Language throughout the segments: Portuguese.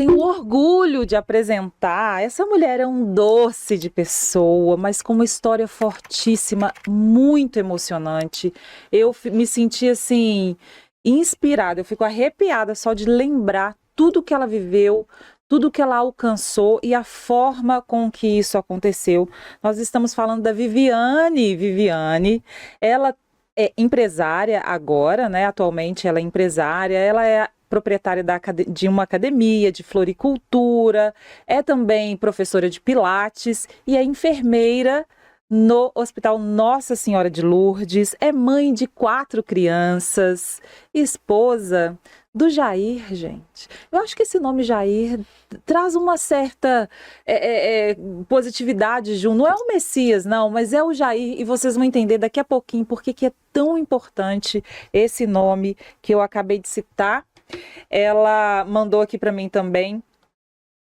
tenho orgulho de apresentar. Essa mulher é um doce de pessoa, mas com uma história fortíssima, muito emocionante. Eu me senti assim, inspirada, eu fico arrepiada só de lembrar tudo que ela viveu, tudo que ela alcançou e a forma com que isso aconteceu. Nós estamos falando da Viviane. Viviane, ela é empresária agora, né? Atualmente ela é empresária, ela é proprietária de uma academia de floricultura, é também professora de pilates e é enfermeira no Hospital Nossa Senhora de Lourdes, é mãe de 4 crianças, esposa do Jair, gente. Eu acho que esse nome Jair traz uma certa positividade junto. Não é o Messias, não, mas é o Jair, e vocês vão entender daqui a pouquinho por que é tão importante esse nome que eu acabei de citar. Ela mandou aqui para mim também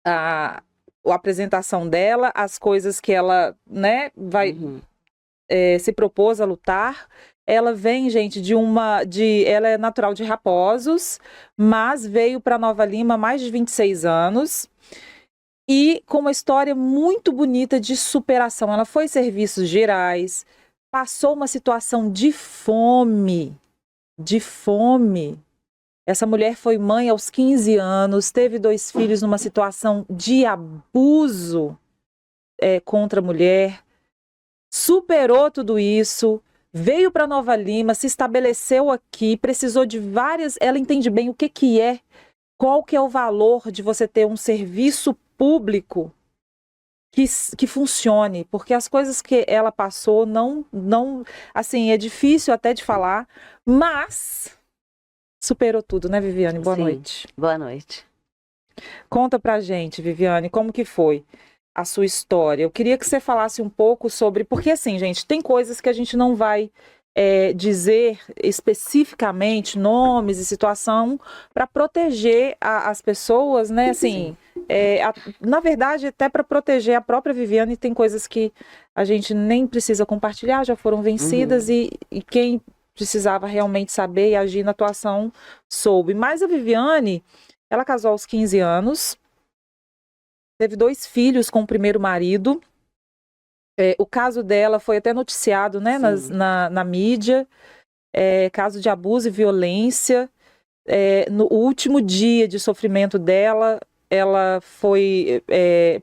a apresentação dela, as coisas que ela, né, vai se propôs a lutar. Ela vem, gente, ela é natural de Raposos, mas veio para Nova Lima há mais de 26 anos e com uma história muito bonita de superação. Ela foi em serviços gerais, passou uma situação de fome. Essa mulher foi mãe aos 15 anos, teve 2 filhos numa situação de abuso contra a mulher, superou tudo isso, veio para Nova Lima, se estabeleceu aqui, precisou de várias... Ela entende bem o que é, qual que é o valor de você ter um serviço público que funcione, porque as coisas que ela passou não, assim, é difícil até de falar, mas... Superou tudo, né, Viviane? Boa noite. Boa noite. Conta pra gente, Viviane, como que foi a sua história? Eu queria que você falasse um pouco sobre... Porque, assim, gente, tem coisas que a gente não vai dizer especificamente nomes e situação para proteger as pessoas, né? Assim, na verdade, até para proteger a própria Viviane, tem coisas que a gente nem precisa compartilhar, já foram vencidas e quem precisava realmente saber e agir na atuação soube. Mas a Viviane, ela casou aos 15 anos, teve 2 filhos com o primeiro marido. O caso dela foi até noticiado, né, na mídia, caso de abuso e violência. No último dia de sofrimento dela, ela foi...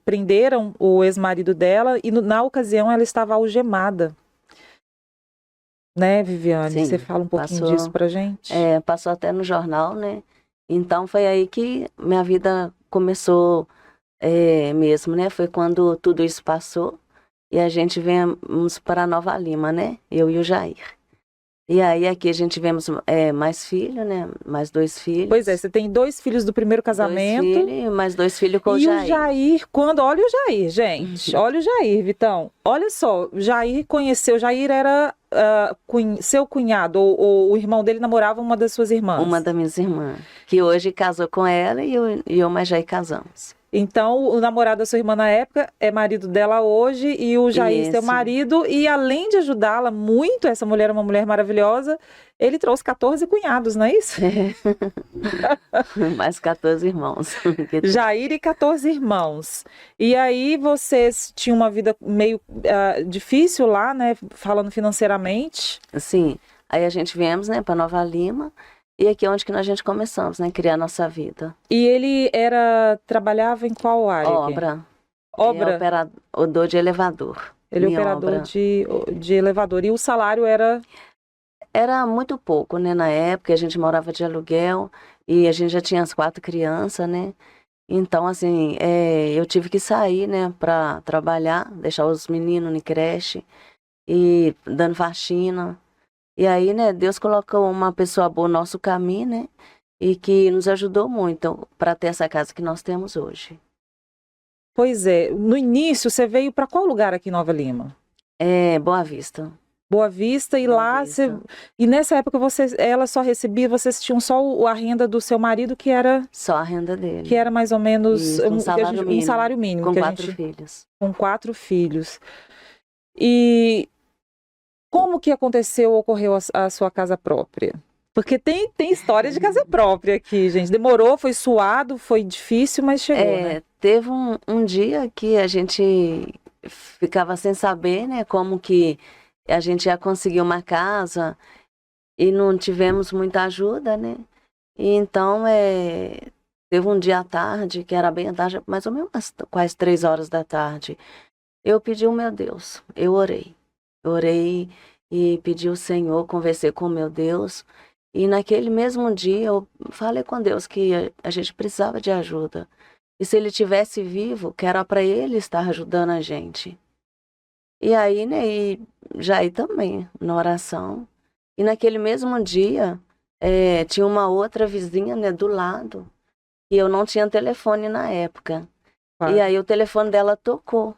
prenderam o ex-marido dela e na ocasião ela estava algemada. Né, Viviane? Sim, você fala um pouquinho disso pra gente? Passou até no jornal, né? Então foi aí que minha vida começou mesmo, né? Foi quando tudo isso passou e a gente viemos para Nova Lima, né? Eu e o Jair. E aí aqui a gente tivemos mais filho, né? Mais 2 filhos. Pois é, você tem 2 filhos do primeiro casamento. 2 filhos, mais 2 filhos com o Jair. E o Jair, olha o Jair, gente. Olha o Jair, Vitão. Olha só, Jair era seu cunhado, ou o irmão dele namorava uma das suas irmãs? Uma das minhas irmãs, que hoje casou com ela e eu mais Jair casamos. Então, o namorado da sua irmã na época é marido dela hoje e o Jair, seu marido, e além de ajudá-la muito, essa mulher é uma mulher maravilhosa, ele trouxe 14 cunhados, não é isso? Mais 14 irmãos. Jair e 14 irmãos. E aí vocês tinham uma vida meio difícil lá, né, falando financeiramente? Sim, aí a gente viemos, né, para Nova Lima. E aqui é onde que a gente começamos, né? Criar nossa vida. E ele trabalhava em qual área? Obra. Obra? Ele é operador de elevador. Ele é operador de elevador. E o salário era? Era muito pouco, né? Na época a gente morava de aluguel e a gente já tinha as 4 crianças, né? Então, assim, eu tive que sair, né? Para trabalhar, deixar os meninos em creche e dando faxina. E aí, né, Deus colocou uma pessoa boa no nosso caminho, né, e que nos ajudou muito para ter essa casa que nós temos hoje. Pois é, no início você veio para qual lugar aqui em Nova Lima? Boa Vista. Boa Vista, e lá e nessa época ela só recebia, vocês tinham só a renda do seu marido, que era... Só a renda dele. Que era mais ou menos isso, um salário mínimo. Com 4 filhos. Com 4 filhos. E... como que ocorreu a sua casa própria? Porque tem história de casa própria aqui, gente. Demorou, foi suado, foi difícil, mas chegou, né? Teve um dia que a gente ficava sem saber, né, como que a gente ia conseguir uma casa e não tivemos muita ajuda, né? E então, teve um dia à tarde, que era bem à tarde, mais ou menos quase 3 horas da tarde. Eu pedi o meu Deus, eu orei. Eu orei e pedi ao Senhor, conversei com o meu Deus. E naquele mesmo dia eu falei com Deus que a gente precisava de ajuda. E se ele tivesse vivo, que era para ele estar ajudando a gente. E aí, né, e Jair também, na oração. E naquele mesmo dia, tinha uma outra vizinha, né, do lado, e eu não tinha telefone na época. Claro. E aí o telefone dela tocou.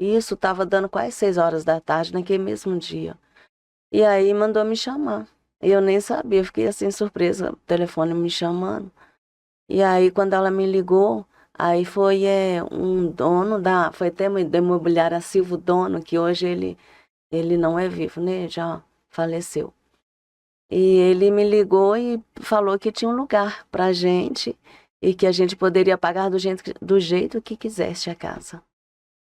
E isso estava dando quase 6 horas da tarde, naquele mesmo dia. E aí mandou me chamar. E eu nem sabia, fiquei assim surpresa, o telefone me chamando. E aí quando ela me ligou, aí foi um dono foi até da imobiliária Silva, o dono, que hoje ele não é vivo, né? Já faleceu. E ele me ligou e falou que tinha um lugar pra gente e que a gente poderia pagar do jeito que quisesse a casa.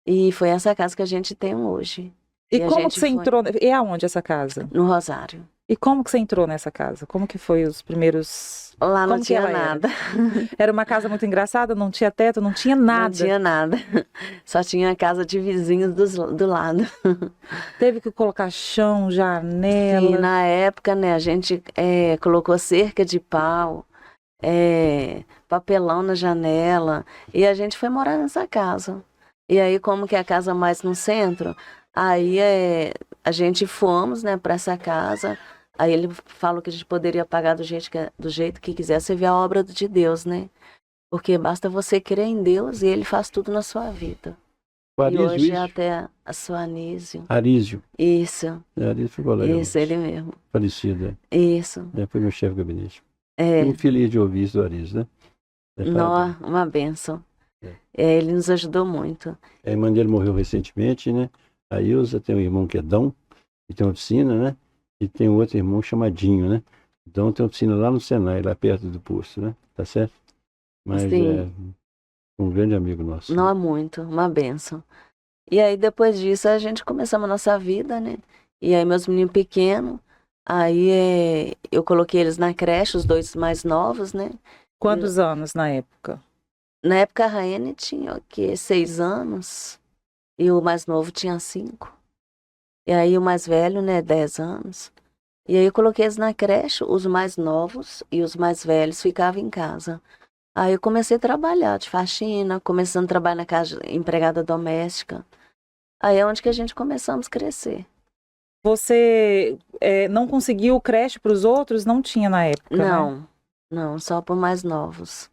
E foi essa casa que a gente tem hoje. E a como gente que você foi entrou? E aonde essa casa? no Rosário. E como que você entrou nessa casa? Como que foi os primeiros... Lá não Como que tinha ela era? nada. Era uma casa muito engraçada, não tinha teto, não tinha nada. Não tinha nada. Só tinha a casa de vizinhos do lado. Teve que colocar chão, Sim, janela. na época, né, a gente colocou cerca de pau, papelão na janela, e a gente foi morar nessa casa. E aí, como que é a casa mais no centro, aí a gente fomos, né, para essa casa. Aí ele falou que a gente poderia pagar do jeito que quisesse. Você vê a obra de Deus, né? Porque basta você crer em Deus e Ele faz tudo na sua vida. O E Arísio, hoje isso? até a sua Anísio. Arísio. Isso, Arísio foi colega isso, ele mesmo. falecido. Isso. Foi meu chefe de gabinete. Fico feliz de ouvir isso do Arísio, né? Uma bênção. Ele nos ajudou muito. A irmã dele morreu recentemente, né? A Ilza tem um irmão que é Dão, que tem uma oficina, né? E tem um outro irmão chamadinho, né? Dão tem uma oficina lá no Senai, lá perto do posto, né? Tá certo? Mas Sim. Um grande amigo nosso. Não é muito, uma bênção. E aí depois disso a gente começamos a nossa vida, né? E aí meus meninos pequenos, aí eu coloquei eles na creche, os dois mais novos, né? Quantos anos na época? Na época a Raine tinha o quê? 6 anos. E o mais novo tinha 5. E aí o mais velho, né, 10 anos. E aí eu coloquei eles na creche, os mais novos e os mais velhos ficavam em casa. Aí eu comecei a trabalhar de faxina, começando a trabalhar na casa de empregada doméstica. Aí é onde que a gente começamos a crescer. Você não conseguiu creche para os outros? Não tinha na época, Não, né? não, só para mais novos.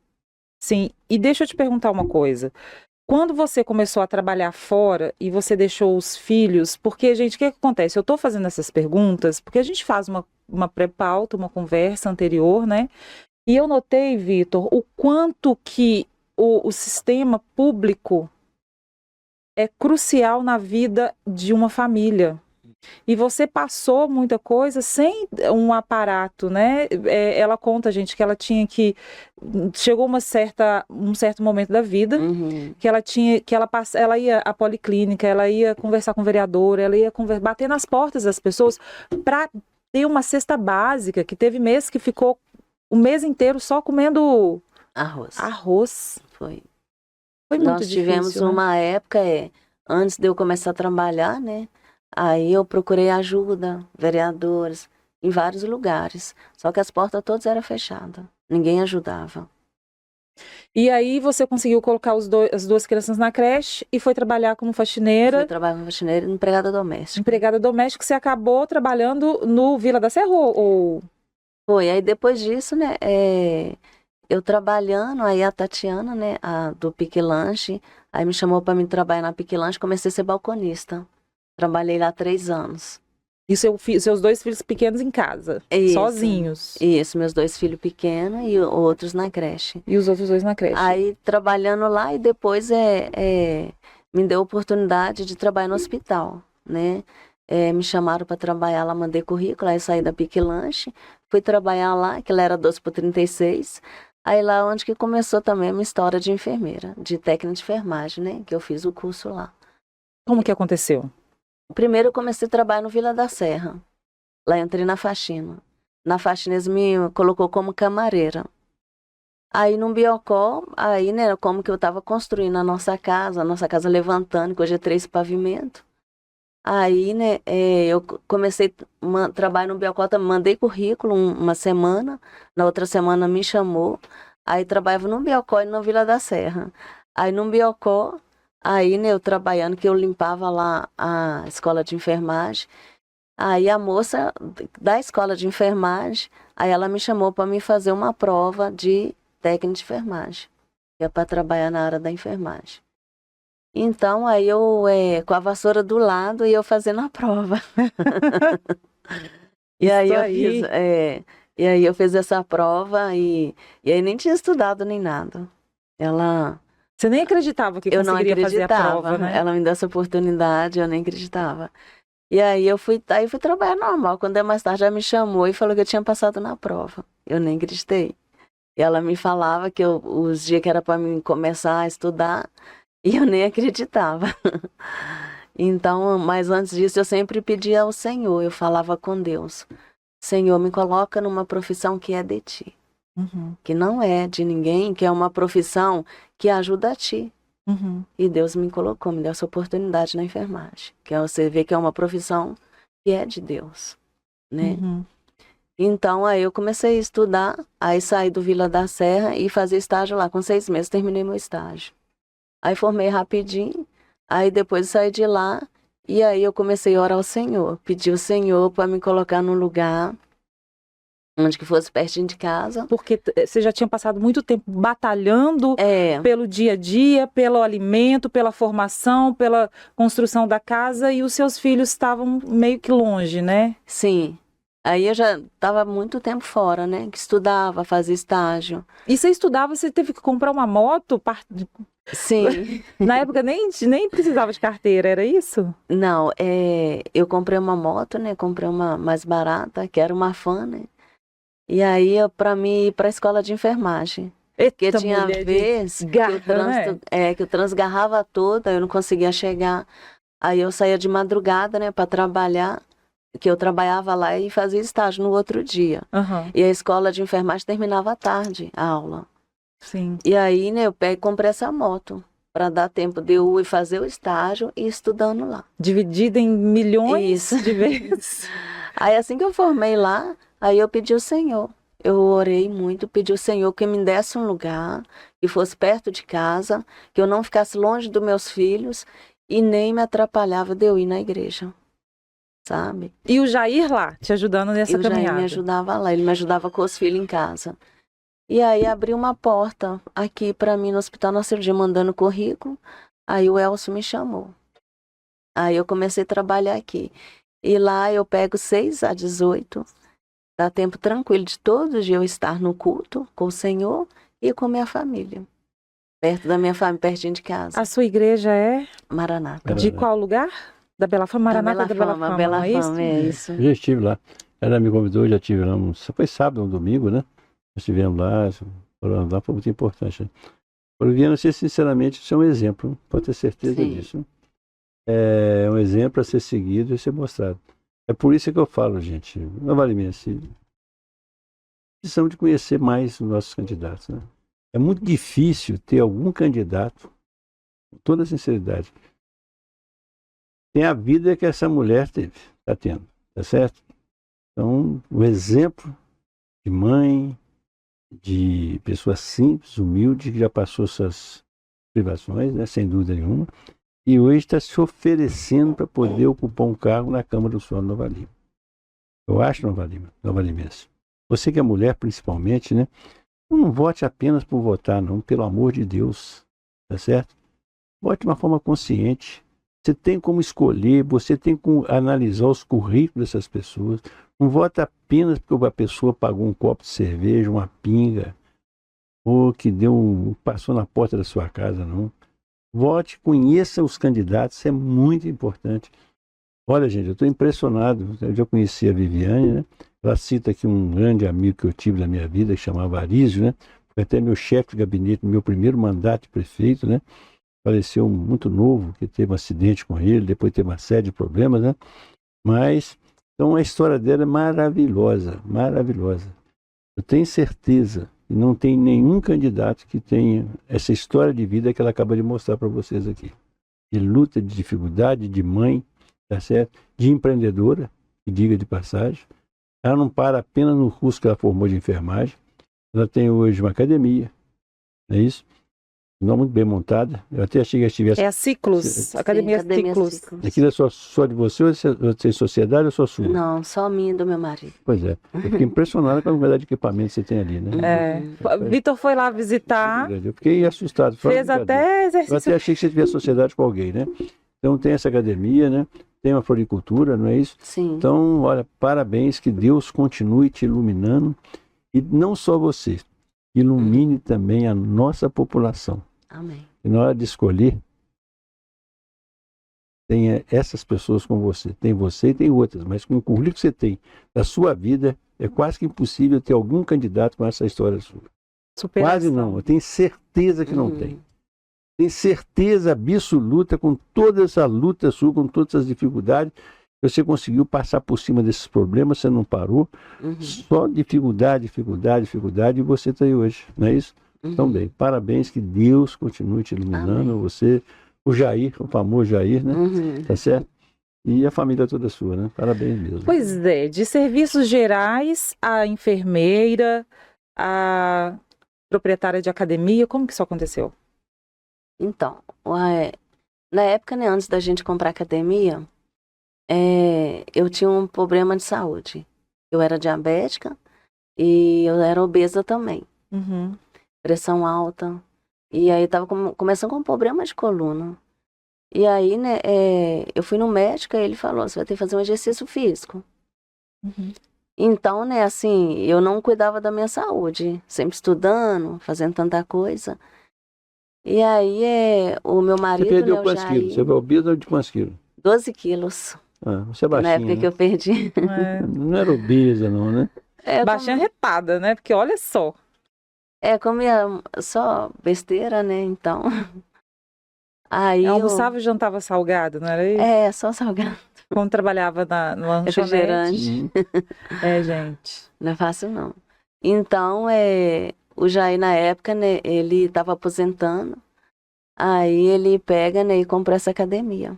Sim, e deixa eu te perguntar uma coisa. Quando você começou a trabalhar fora e você deixou os filhos, porque, gente, o que acontece? Eu estou fazendo essas perguntas porque a gente faz uma pré-pauta, uma conversa anterior, né? E eu notei, Vitor, o quanto que o sistema público é crucial na vida de uma família. E você passou muita coisa sem um aparato, né? Ela conta, gente, que ela tinha que... Chegou um certo momento da vida, que ela ia à policlínica, ela ia conversar com o vereador, ela ia bater nas portas das pessoas para ter uma cesta básica, que teve mês que ficou o mês inteiro só comendo arroz. Foi muito Nós tivemos difícil, né? uma época, antes de eu começar a trabalhar, né? Aí eu procurei ajuda, vereadores, em vários lugares. Só que as portas todas eram fechadas. Ninguém ajudava. E aí você conseguiu colocar as duas crianças na creche e foi trabalhar como faxineira. Fui trabalhar como faxineira e empregada doméstica. Empregada doméstica, você acabou trabalhando no Vila da Serra ou... Foi, aí depois disso, né, eu trabalhando, aí a Tatiana, né, do Pique Lanche, aí me chamou para mim trabalhar na Pique Lanche, comecei a ser balconista. Trabalhei lá 3 anos. E seus 2 filhos pequenos em casa, Isso, sozinhos? Isso, meus 2 filhos pequenos e outros na creche. E os outros 2 na creche? Aí trabalhando lá e depois me deu a oportunidade de trabalhar no hospital, né? Me chamaram para trabalhar lá, mandei currículo, aí saí da Pique Lanche, fui trabalhar lá, que ela era 12 por 36. Aí lá onde que começou também a minha história de enfermeira, de técnica de enfermagem, né? Que eu fiz o curso lá. Como que aconteceu? Primeiro eu comecei a trabalhar no Vila da Serra. Lá eu entrei na faxina. Na faxina eles me colocou como camareira. Aí no Biocó, aí, né, como que eu tava construindo a nossa casa levantando, que hoje é 3 pavimentos. Aí, né, eu comecei a trabalhar no Biocó, mandei currículo uma semana, na outra semana me chamou. Aí trabalhava no Biocó e na Vila da Serra. Aí no Biocó, aí, né, eu trabalhando, que eu limpava lá a escola de enfermagem. Aí a moça da escola de enfermagem, aí ela me chamou para me fazer uma prova de técnica de enfermagem, que é para trabalhar na área da enfermagem. Então aí eu com a vassoura do lado e eu fazendo a prova. E aí Isso eu aí. fiz, e aí eu fiz essa prova e aí nem tinha estudado nem nada. Você nem acreditava que Eu não conseguiria fazer a acreditava, prova, né? ela me deu essa oportunidade, eu nem acreditava. E aí eu fui trabalhar normal. Quando é mais tarde, ela me chamou e falou que eu tinha passado na prova. Eu nem acreditei. E ela me falava que os dias que era para mim começar a estudar, e eu nem acreditava. Então, mas antes disso, eu sempre pedia ao Senhor, eu falava com Deus: Senhor, me coloca numa profissão que é de ti, Uhum, que não é de ninguém, que é uma profissão que ajuda a ti. uhum, E Deus me colocou, me deu essa oportunidade na enfermagem, que é você ver que é uma profissão que é de Deus, né? uhum. Então, aí eu comecei a estudar, aí saí do Vila da Serra e fazia estágio lá. Com 6 meses, terminei meu estágio. Aí formei rapidinho, aí depois saí de lá, e aí eu comecei a orar ao Senhor. Pedi ao Senhor para me colocar num lugar onde que fosse pertinho de casa. Porque você já tinha passado muito tempo batalhando pelo dia a dia, pelo alimento, pela formação, pela construção da casa, e os seus filhos estavam meio que longe, né? Sim. Aí eu já estava muito tempo fora, né? Que estudava, fazia estágio. E você estudava, você teve que comprar uma moto? Sim. Na época nem precisava de carteira, era isso? Não, eu comprei uma moto, né? Comprei uma mais barata, que era uma Fan, né? E aí, para mim ir para a escola de enfermagem. Porque Eita, tinha mulher de vez que o garra, trânsito, que o trânsito garrava toda, eu não conseguia chegar. Aí eu saía de madrugada, né, para trabalhar, que eu trabalhava lá e fazia estágio no outro dia. Uhum, E a escola de enfermagem terminava à tarde, a aula. sim. E aí, né, eu comprei essa moto para dar tempo de eu ir fazer o estágio e ir estudando lá. Dividida em milhões Isso. de vezes. Aí assim que eu formei lá, aí eu pedi ao Senhor. Eu orei muito, pedi ao Senhor que me desse um lugar, que fosse perto de casa, que eu não ficasse longe dos meus filhos e nem me atrapalhava de eu ir na igreja, sabe? E o Jair lá, te ajudando nessa E o Jair caminhada. me ajudava lá, ele me ajudava com os filhos em casa. E aí abriu uma porta aqui para mim no Hospital Nossa Senhora, mandando currículo. Aí o Elcio me chamou. Aí eu comecei a trabalhar aqui. E lá eu pego 6 a 18. Dá tempo tranquilo de todo dia eu estar no culto com o Senhor e com minha família. Perto da minha família, pertinho de casa. A sua igreja é Maranata. de qual lugar? Da Bela Fama? Maranata da Bela Fama, Bela não é isso? Fama, é isso. Eu já estive lá. Ela me convidou, já estive lá. Foi sábado, um domingo, né? Nós estivemos lá, orando lá, foi muito importante. Viana, sinceramente, isso é um exemplo, pode ter certeza Sim. disso. É um exemplo a ser seguido e ser mostrado. É por isso que eu falo, gente, não vale mesmo assim. Precisamos de conhecer mais os nossos candidatos, né? É muito difícil ter algum candidato, com toda sinceridade, tem a vida que essa mulher teve, está tendo, tá certo? Então, o exemplo de mãe, de pessoa simples, humilde, que já passou suas privações, né, sem dúvida nenhuma, e hoje está se oferecendo para poder ocupar um cargo na Câmara do Sol de Nova Lima. Eu acho Nova Limense. Você que é mulher, principalmente, né, não vote apenas por votar, não, pelo amor de Deus, tá certo? Vote de uma forma consciente. Você tem como escolher, você tem como analisar os currículos dessas pessoas. Não vota apenas porque a pessoa pagou um copo de cerveja, uma pinga, ou que passou na porta da sua casa, não. Vote, conheça os candidatos, isso é muito importante. Olha, gente, eu estou impressionado. Eu já conheci a Viviane, né? Ela cita aqui um grande amigo que eu tive na minha vida, que chamava Arísio, né? Foi até meu chefe de gabinete, no meu primeiro mandato de prefeito, né? Faleceu muito novo, que teve um acidente com ele, depois teve uma série de problemas, né? Mas, então a história dela é maravilhosa, maravilhosa. Eu tenho certeza que não tem nenhum candidato que tenha essa história de vida que ela acaba de mostrar para vocês aqui. De luta, de dificuldade, de mãe, tá certo? De empreendedora, que diga de passagem. Ela não para apenas no curso que ela formou de enfermagem. Ela tem hoje uma academia, não é isso? Não muito bem montada. Eu até achei que estivesse... É a Ciclos, Academia Ciclos. Aquilo é só de você ou tem sociedade ou só sua? Não, só minha e do meu marido. Pois é. Eu fiquei impressionado com a quantidade de equipamento que você tem ali, né? Vitor foi lá visitar. Eu fiquei assustado. Fez até exercício. Eu até achei que você tivesse sociedade com alguém, né? Então tem essa academia, né? Tem uma floricultura, não é isso? Sim. Então, olha, parabéns, que Deus continue te iluminando. E não só você, ilumine também a nossa população. Amém. E na hora de escolher, tenha essas pessoas com você. Tem você e tem outras, mas com o currículo que você tem da sua vida, é quase que impossível ter algum candidato com essa história sua. Superação. Quase não, eu tenho certeza que não tem. Tenho certeza absoluta, com toda essa luta sua, com todas as dificuldades, você conseguiu passar por cima desses problemas, você não parou. Só dificuldade, e você está aí hoje, não é isso? Então, bem, parabéns, que Deus continue te iluminando. Amém. Você, o Jair, o famoso Jair, né? Tá certo? E a família toda sua, né? Parabéns mesmo. Pois é, de serviços gerais, a enfermeira, a proprietária de academia, como que isso aconteceu? Então, na época, né, antes da gente comprar academia, eu tinha um problema de saúde. Eu era diabética e eu era obesa também. Pressão alta. E aí tava começando com um problema de coluna. E aí, né, eu fui no médico e ele falou, você vai ter que fazer um exercício físico. Então, né, assim, eu não cuidava da minha saúde, sempre estudando, fazendo tanta coisa. E aí, o meu marido, você perdeu né, quantos quilos? Você foi obesa de quantos quilos? 12 quilos. Ah, você é baixinha, na época, né, que eu perdi. Não era obesa, não, né? Baixinha retada, né? Porque olha só. Comia só besteira, né, então. Aí almoçava e jantava salgado, não era isso? Só salgado. Quando trabalhava no lanchonete. Gente. Não é fácil, não. Então, o Jair, na época, né, ele estava aposentando. Aí ele pega, né, e compra essa academia.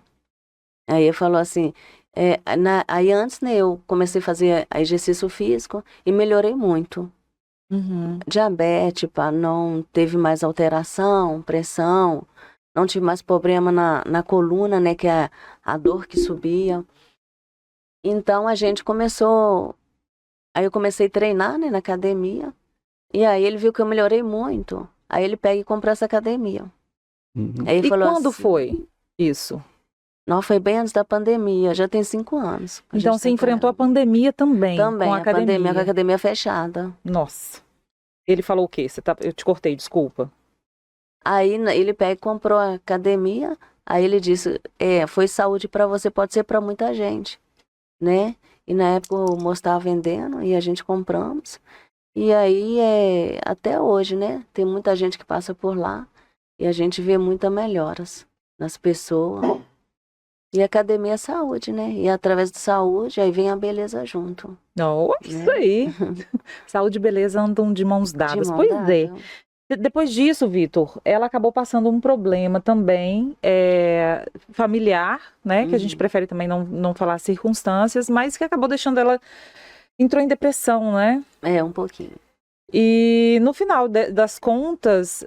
Aí ele falou assim, aí antes, né, eu comecei a fazer exercício físico e melhorei muito. Diabetes, não teve mais alteração, pressão, não tive mais problema na coluna, né, que é a dor que subia. Então a gente começou, aí eu comecei a treinar, né, na academia, e aí ele viu que eu melhorei muito, aí ele pega e comprou essa academia. Aí ele falou quando assim, foi isso? Não, foi bem antes da pandemia, já tem 5 anos. Então você enfrentou a pandemia também? Também, com a academia. Pandemia, com a academia fechada. Nossa. Ele falou o quê? Eu te cortei, desculpa. Aí ele pega e comprou a academia, aí ele disse, foi saúde para você, pode ser para muita gente, né? E na época o moço estava vendendo e a gente compramos. E aí, até hoje, né? Tem muita gente que passa por lá e a gente vê muitas melhoras nas pessoas. E a academia é saúde, né? E através da saúde, aí vem a beleza junto. Nossa, isso aí. Saúde e beleza andam de mãos dadas. Pois é. Depois disso, Vitor, ela acabou passando um problema também familiar, né? Que a gente prefere também não falar circunstâncias, mas que acabou deixando ela... Entrou em depressão, né? Um pouquinho. E no final das contas,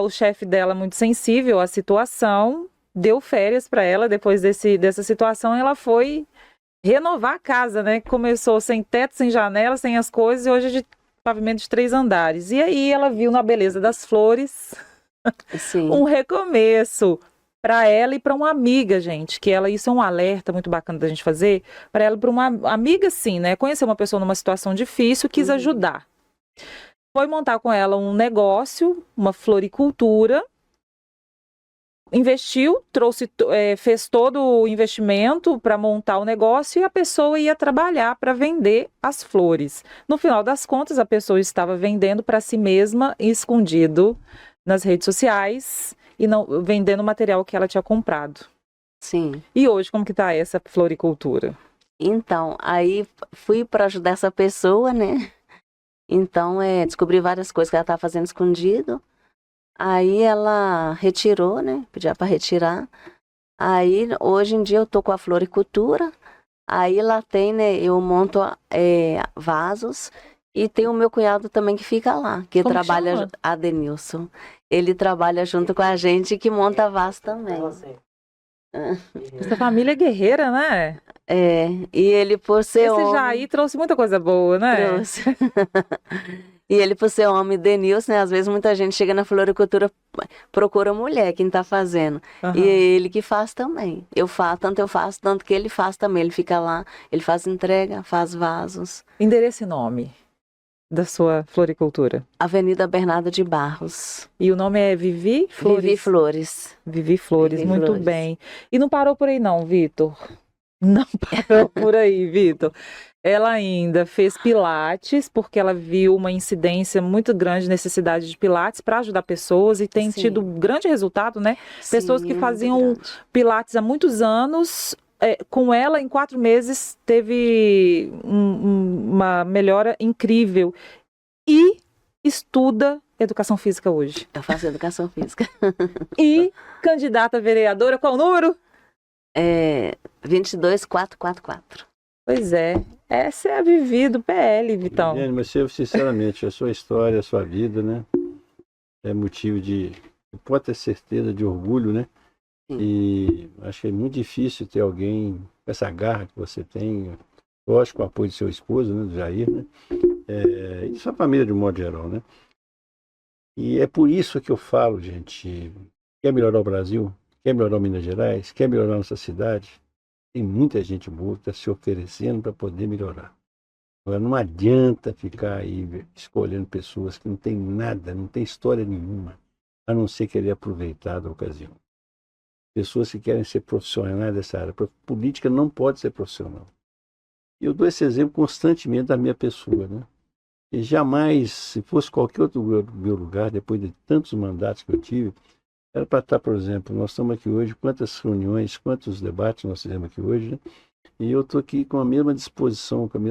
o chefe dela, muito sensível à situação, deu férias para ela depois dessa situação. Ela foi renovar a casa, né? Começou sem teto, sem janela, sem as coisas, e hoje é de pavimento de 3 andares. E aí ela viu na beleza das flores um recomeço para ela e para uma amiga, gente, que isso é um alerta muito bacana da gente fazer, para ela e para uma amiga, sim, né? Conhecer uma pessoa numa situação difícil, quis ajudar. Foi montar com ela um negócio, uma floricultura, investiu, fez todo o investimento para montar o negócio e a pessoa ia trabalhar para vender as flores. No final das contas, a pessoa estava vendendo para si mesma, escondido nas redes sociais e não vendendo o material que ela tinha comprado. Sim. E hoje, como que está essa floricultura? Então, aí fui para ajudar essa pessoa, né? Então, descobri várias coisas que ela estava fazendo escondido. Aí ela retirou, né? Pedia para retirar. Aí, hoje em dia, eu tô com a floricultura. Aí lá tem, né? Eu monto vasos. E tem o meu cunhado também que fica lá, que Como trabalha, chama? Adenilson. Ele trabalha junto com a gente que monta vaso também. Essa família é guerreira, né? E ele por ser Esse homem... Jair trouxe muita coisa boa, né? Trouxe. E ele por ser homem, Denilson, né? Às vezes muita gente chega na floricultura, procura mulher, quem tá fazendo. Aham. E é ele que faz também. Eu faço, tanto que ele faz também. Ele fica lá, ele faz entrega, faz vasos. Endereço e nome da sua floricultura. Avenida Bernardo de Barros. E o nome é Vivi Flores? Vivi Flores. Vivi Flores, Vivi muito Flores. bem. E não parou por aí não, Vitor? Não parou por aí, Vitor. Ela ainda fez pilates, porque ela viu uma incidência muito grande, necessidade de pilates para ajudar pessoas e tem Sim. tido grande resultado, né? Pessoas Sim, que muito faziam grande. pilates há muitos anos, com ela em 4 meses teve uma melhora incrível. E estuda educação física hoje. Eu faço educação física. E candidata a vereadora, qual o número? 22444. Pois é, essa é a Vivi do PL, Vitão. Viviane, mas eu, sinceramente, a sua história, a sua vida, né? É motivo de, pode ter certeza, de orgulho, né? Sim. E acho que é muito difícil ter alguém com essa garra que você tem, lógico, com o apoio do seu esposo, né? Do Jair, né? E sua família de um modo geral, né? E é por isso que eu falo, gente, quer melhorar o Brasil? Quer melhorar Minas Gerais? Quer melhorar a nossa cidade? Tem muita gente boa que está se oferecendo para poder melhorar. Agora, não adianta ficar aí escolhendo pessoas que não tem nada, não tem história nenhuma, a não ser querer aproveitar da ocasião. Pessoas que querem ser profissionais dessa área. Política não pode ser profissional. E eu dou esse exemplo constantemente da minha pessoa, né? E jamais, se fosse qualquer outro meu lugar, depois de tantos mandatos que eu tive, era para estar, por exemplo, nós estamos aqui hoje, quantas reuniões, quantos debates nós fizemos aqui hoje, né? E eu estou aqui com a mesma disposição, com a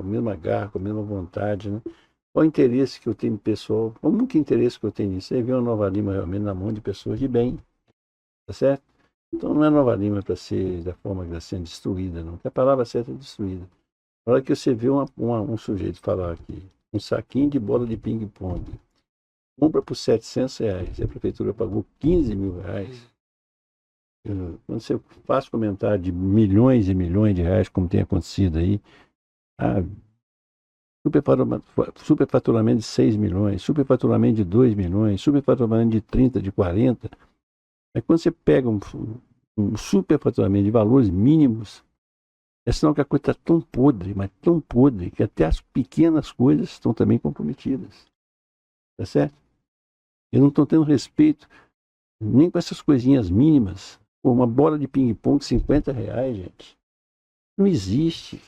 mesma garra, com a mesma vontade, né? Qual o interesse que eu tenho pessoal, qual o único interesse que eu tenho nisso? É ver uma Nova Lima realmente na mão de pessoas de bem, tá certo? Então não é Nova Lima para ser da forma que está sendo destruída, não. Porque a palavra certa é destruída. Na hora que você vê um sujeito falar aqui, um saquinho de bola de ping-pong, compra por R$700, a prefeitura pagou R$15.000. Quando você faz comentário de milhões e milhões de reais, como tem acontecido aí, superfaturamento de 6 milhões, superfaturamento de 2 milhões, superfaturamento de 30, de 40. Aí quando você pega um superfaturamento de valores mínimos, é sinal que a coisa está tão podre, mas tão podre, que até as pequenas coisas estão também comprometidas. Tá certo? Eu não estou tendo respeito nem com essas coisinhas mínimas. Pô, uma bola de ping-pong, R$50, gente. Não existe.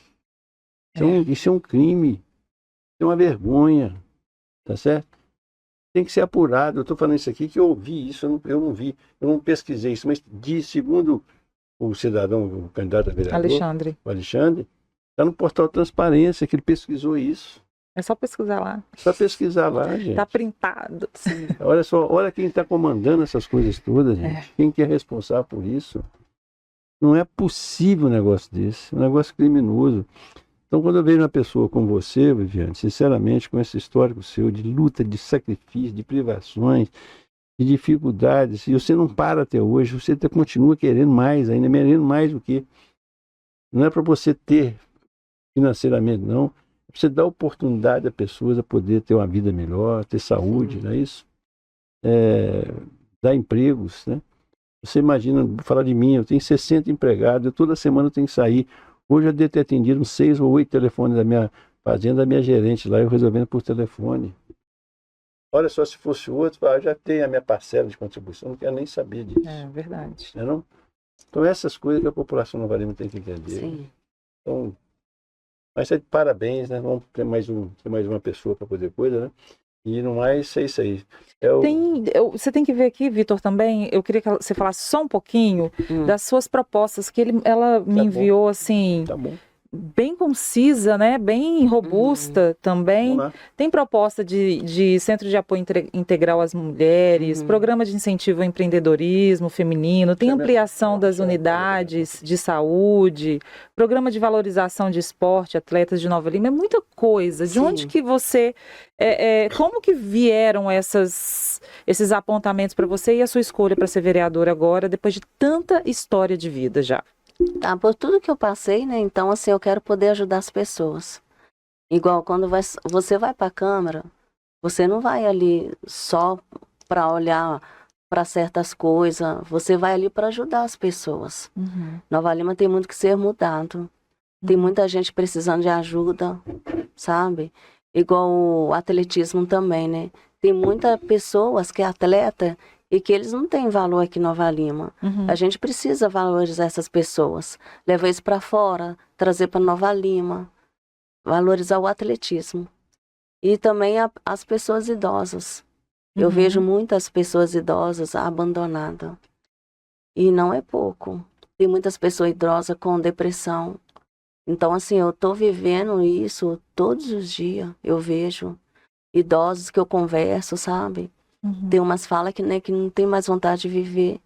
Isso é um crime. Isso é uma vergonha. Tá certo? Tem que ser apurado. Eu estou falando isso aqui que eu ouvi isso, eu não vi, eu não pesquisei isso, mas segundo o cidadão, o candidato a vereador, o Alexandre, está no portal Transparência, que ele pesquisou isso. É só pesquisar lá. Só pesquisar lá, gente. Tá printado. Sim. Olha só, olha quem está comandando essas coisas todas, gente. Quem que é responsável por isso? Não é possível um negócio desse, um negócio criminoso. Então, quando eu vejo uma pessoa como você, Viviane, sinceramente, com esse histórico seu de luta, de sacrifício, de privações, de dificuldades, e você não para até hoje, você continua querendo mais, ainda querendo mais do que. Não é para você ter financeiramente, não. É para você dar oportunidade a pessoas a poder ter uma vida melhor, ter saúde, não é isso? Dar empregos, né? Você imagina, falar de mim, eu tenho 60 empregados, eu toda semana eu tenho que sair. Hoje eu devo ter atendido uns 6 ou 8 telefones da minha fazenda, da minha gerente lá, eu resolvendo por telefone. Olha só, se fosse outro, já tem a minha parcela de contribuição, não quero nem saber disso. É verdade. Né, não? Então, essas coisas que a população Nova Lima tem que entender. Sim. Então, mas é de parabéns, né? Vamos ter mais uma pessoa para poder coisa, né? E no mais, é isso aí. Você tem que ver aqui, Vitor, também, eu queria que você falasse só um pouquinho das suas propostas, que ela me enviou, assim, Tá bom. bem concisa, né? Bem robusta também. Vamos lá. Tem proposta de Centro de Apoio Integral às Mulheres, programa de incentivo ao empreendedorismo feminino, tem ampliação das unidades de saúde, programa de valorização de esporte, atletas de Nova Lima, é muita coisa. De onde que você... como que vieram esses apontamentos para você e a sua escolha para ser vereadora agora, depois de tanta história de vida já? Tá, por tudo que eu passei, né? Então, assim, eu quero poder ajudar as pessoas. Igual quando você vai para a Câmara, você não vai ali só para olhar para certas coisas, você vai ali para ajudar as pessoas. Nova Lima tem muito que ser mudado. Tem muita gente precisando de ajuda, sabe? Igual o atletismo também, né? Tem muitas pessoas que é atleta e que eles não têm valor aqui em Nova Lima. A gente precisa valorizar essas pessoas, levar isso para fora, trazer para Nova Lima, valorizar o atletismo. E também as pessoas idosas. Eu vejo muitas pessoas idosas abandonadas. E não é pouco. Tem muitas pessoas idosas com depressão. Então, assim, eu tô vivendo isso todos os dias. Eu vejo idosos que eu converso, sabe? Tem umas falas que, né, que não tem mais vontade de viver.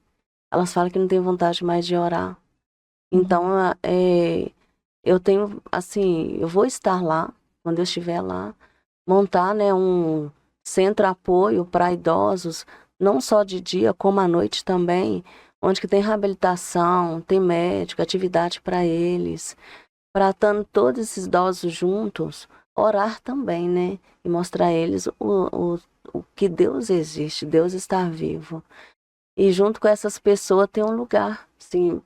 Elas falam que não tem vontade mais de orar. Então, eu tenho, assim, eu vou estar lá, quando eu estiver lá, montar, né, um centro de apoio para idosos, não só de dia, como à noite também, onde que tem reabilitação, tem médico, atividade para eles, para estando todos esses idosos juntos, orar também, né, e mostrar a eles o que Deus existe, Deus está vivo. E junto com essas pessoas tem um lugar, sim,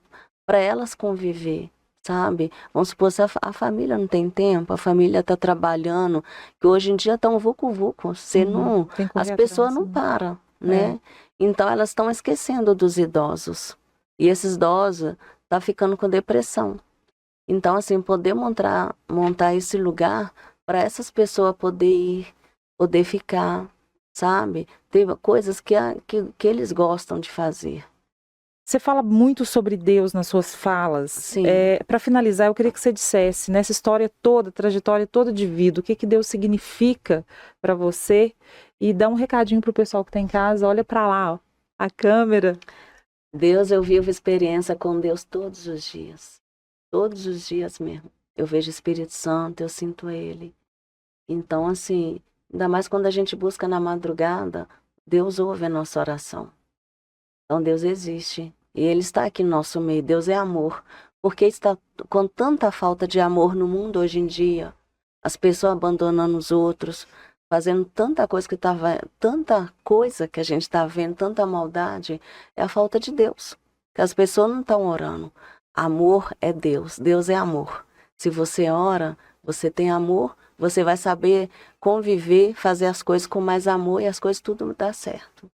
para elas conviver, sabe? Vamos supor, se a família não tem tempo, a família está trabalhando, que hoje em dia está um vucu-vucu, as pessoas não param, né? Então elas estão esquecendo dos idosos. E esses idosos estão ficando com depressão. Então, assim, poder montar esse lugar para essas pessoas poder ir, poder ficar, sabe? Tem coisas que eles gostam de fazer. Você fala muito sobre Deus nas suas falas. Sim. Para finalizar, eu queria que você dissesse, nessa história toda, trajetória toda de vida, o que Deus significa para você e dá um recadinho para o pessoal que está em casa. Olha para lá, ó, a câmera. Deus, eu vivo experiência com Deus todos os dias. Todos os dias mesmo. Eu vejo o Espírito Santo, eu sinto Ele. Então, assim, ainda mais quando a gente busca na madrugada, Deus ouve a nossa oração. Então, Deus existe. E Ele está aqui no nosso meio. Deus é amor. Porque está com tanta falta de amor no mundo hoje em dia. As pessoas abandonando os outros, fazendo tanta coisa que a gente está vendo, tanta maldade. É a falta de Deus. Que as pessoas não estão orando. Amor é Deus. Deus é amor. Se você ora, você tem amor, você vai saber conviver, fazer as coisas com mais amor e as coisas tudo dá certo.